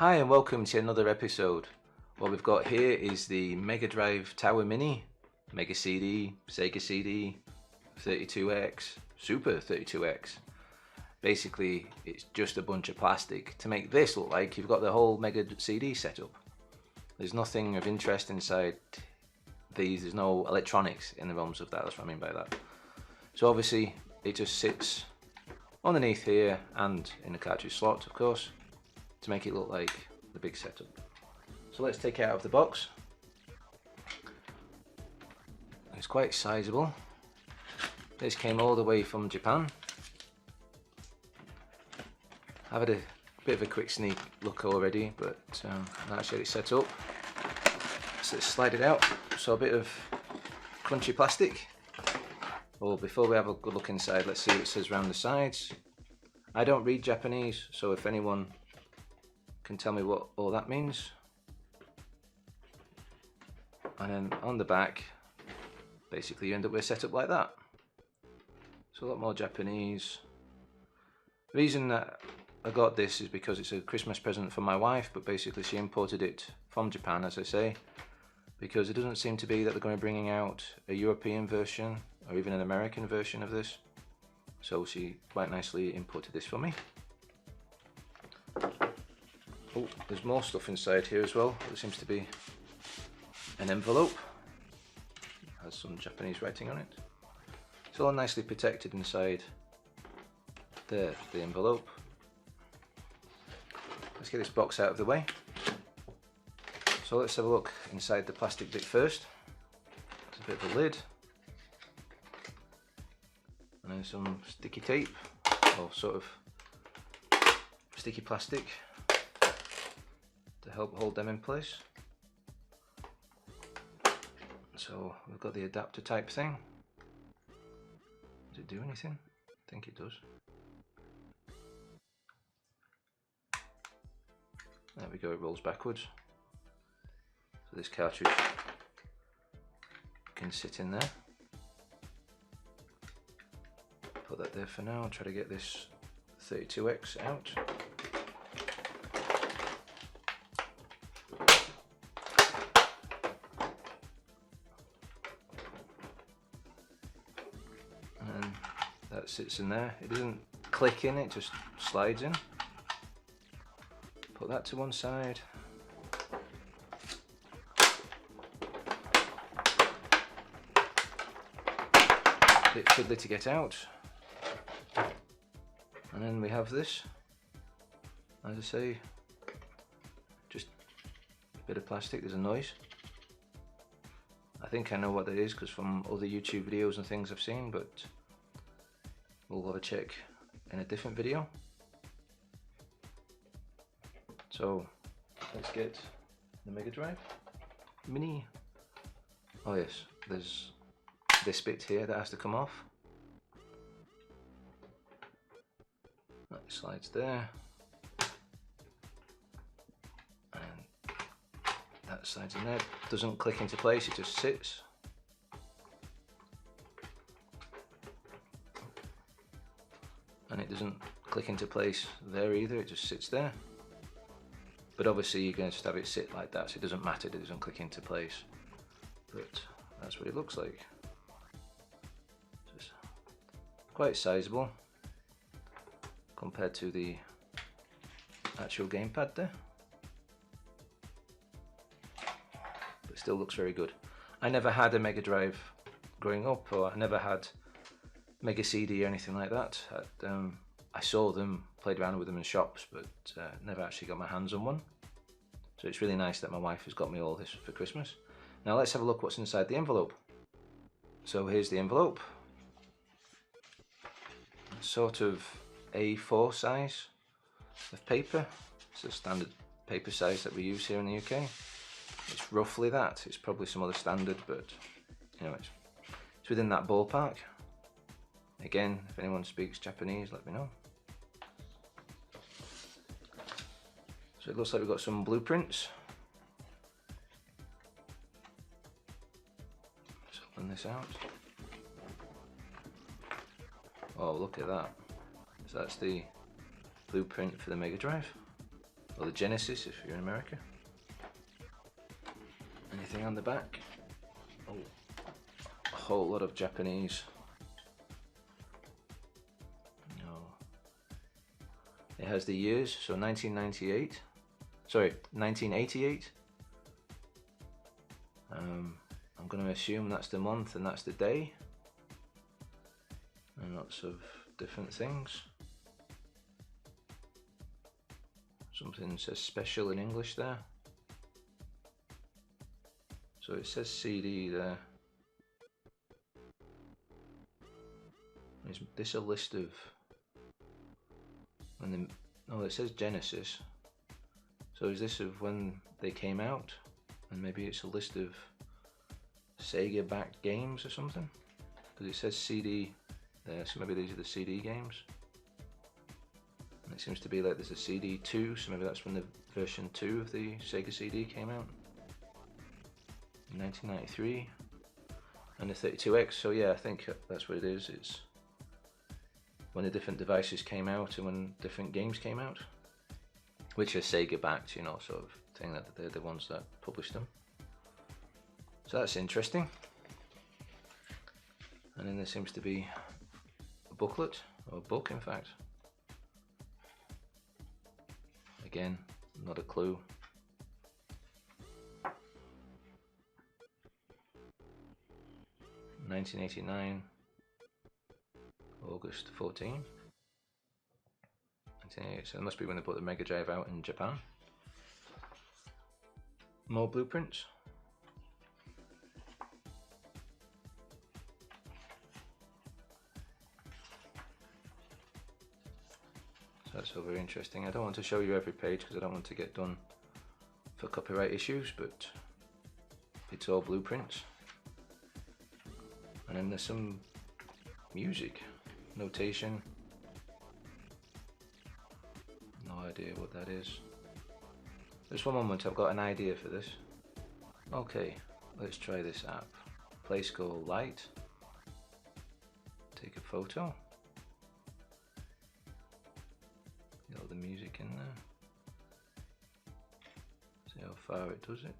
Hi and welcome to another episode. What we've got here is the Mega Drive Tower Mini, Mega CD, Sega CD, 32X, Super 32X. Basically, it's just a bunch of plastic to make this look like you've got the whole Mega CD set up. There's nothing of interest inside these, there's no electronics in the realms of that, that's what I mean by that. So obviously, it just sits underneath here and in the cartridge slot, of course, to make it look like the big setup. So let's take it out of the box. It's quite sizable. This came all the way from Japan. I've had a bit of a quick sneak look already, but now actually it's set up. So let's slide it out. So a bit of crunchy plastic. Well, before we have a good look inside, let's see what it says around the sides. I don't read Japanese, so if anyone can tell me what all that means. And then on the back, basically you end up with a setup like that. So a lot more Japanese. The reason that I got this is because it's a Christmas present for my wife, but basically she imported it from Japan, as I say, because it doesn't seem to be that they're going to be bringing out a European version or even an American version of this. So she quite nicely imported this for me. Oh, there's more stuff inside here as well. There seems to be an envelope. It has some Japanese writing on it. It's all nicely protected inside there, the envelope. Let's get this box out of the way. So let's have a look inside the plastic bit first. There's a bit of a lid. And then some sticky tape, or sort of sticky plastic, to help hold them in place. So we've got the adapter type thing. Does it do anything? I think it does. There we go, it rolls backwards. So this cartridge can sit in there. Put that there for now and try to get this 32X out. And that sits in there. It doesn't click in, it just slides in. Put that to one side. Bit fiddly to get out. And then we have this, as I say, just a bit of plastic. There's a noise. I think I know what that is because from other YouTube videos and things I've seen, but we'll have a check in a different video. So let's get the Mega Drive Mini. Oh yes, there's this bit here that has to come off. That slides there. And that slides in there. Doesn't click into place, it just sits. And it doesn't click into place there either, it just sits there. But obviously you're going to just have it sit like that, so it doesn't matter, it doesn't click into place. But that's what it looks like. It's quite sizable compared to the actual gamepad there. But still looks very good. I never had a Mega Drive growing up, or I never had Mega CD or anything like that. I saw them, played around with them in shops, but never actually got my hands on one. So it's really nice that my wife has got me all this for Christmas. Now let's have a look what's inside the envelope. So here's the envelope. Sort of A4 size of paper. It's the standard paper size that we use here in the UK. It's roughly that. It's probably some other standard, but anyways, it's within that ballpark. Again, if anyone speaks Japanese, let me know. So it looks like we've got some blueprints. Let's open this out. Oh, look at that. So that's the blueprint for the Mega Drive. or the Genesis if you're in America. Anything on the back? Oh, a whole lot of Japanese. No. It has the years, so 1998. Sorry, 1988. I'm going to assume that's the month and that's the day. And lots of different things. Something says special in English there. So it says CD there. Is this a list of when the, oh, it says Genesis. So is this of when they came out? And maybe it's a list of Sega backed games or something? Because it says CD there, so maybe these are the CD games. And it seems to be like there's a CD 2, so maybe that's when the version 2 of the Sega CD came out. In 1993. And the 32X, so yeah, I think that's what it is. It's when the different devices came out and when different games came out, which are Sega backed, you know, sort of thing, that they're the ones that published them. So that's interesting. And then there seems to be a booklet, or a book in fact. Again, not a clue. (1989) August 14. 1988, so it must be when they put the Mega Drive out in Japan. More blueprints. So that's all very interesting. I don't want to show you every page because I don't want to get done for copyright issues, but it's all blueprints. And then there's some music, notation. No idea what that is. Just one moment, I've got an idea for this. Okay, let's try this app. Play Score Light. Take a photo. Got the music in there. See how far it does it.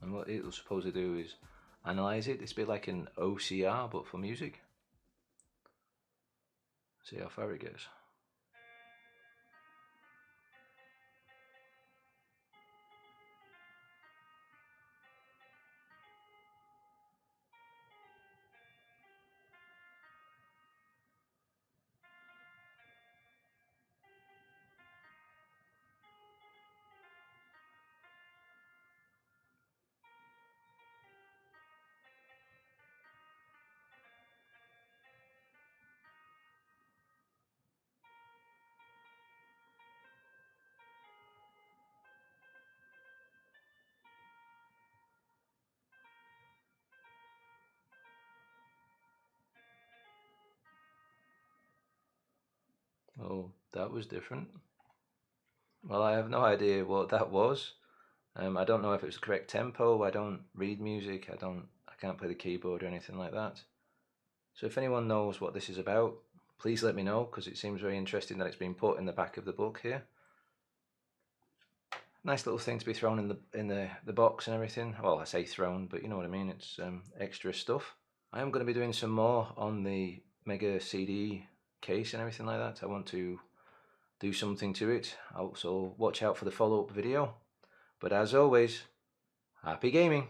And what it'll supposed to do is analyze it. It's a bit like an OCR but for music. See how far it gets. Oh, that was different. Well, I have no idea what that was. I don't know if it was the correct tempo. I don't read music. I can't play the keyboard or anything like that. So if anyone knows what this is about, please let me know, because it seems very interesting that it's been put in the back of the book here. Nice little thing to be thrown in the box and everything. Well, I say thrown, but you know what I mean. It's extra stuff. I am going to be doing some more on the Mega CD case and everything like that. I want to do something to it. Also, watch out for the follow-up video. But as always, happy gaming!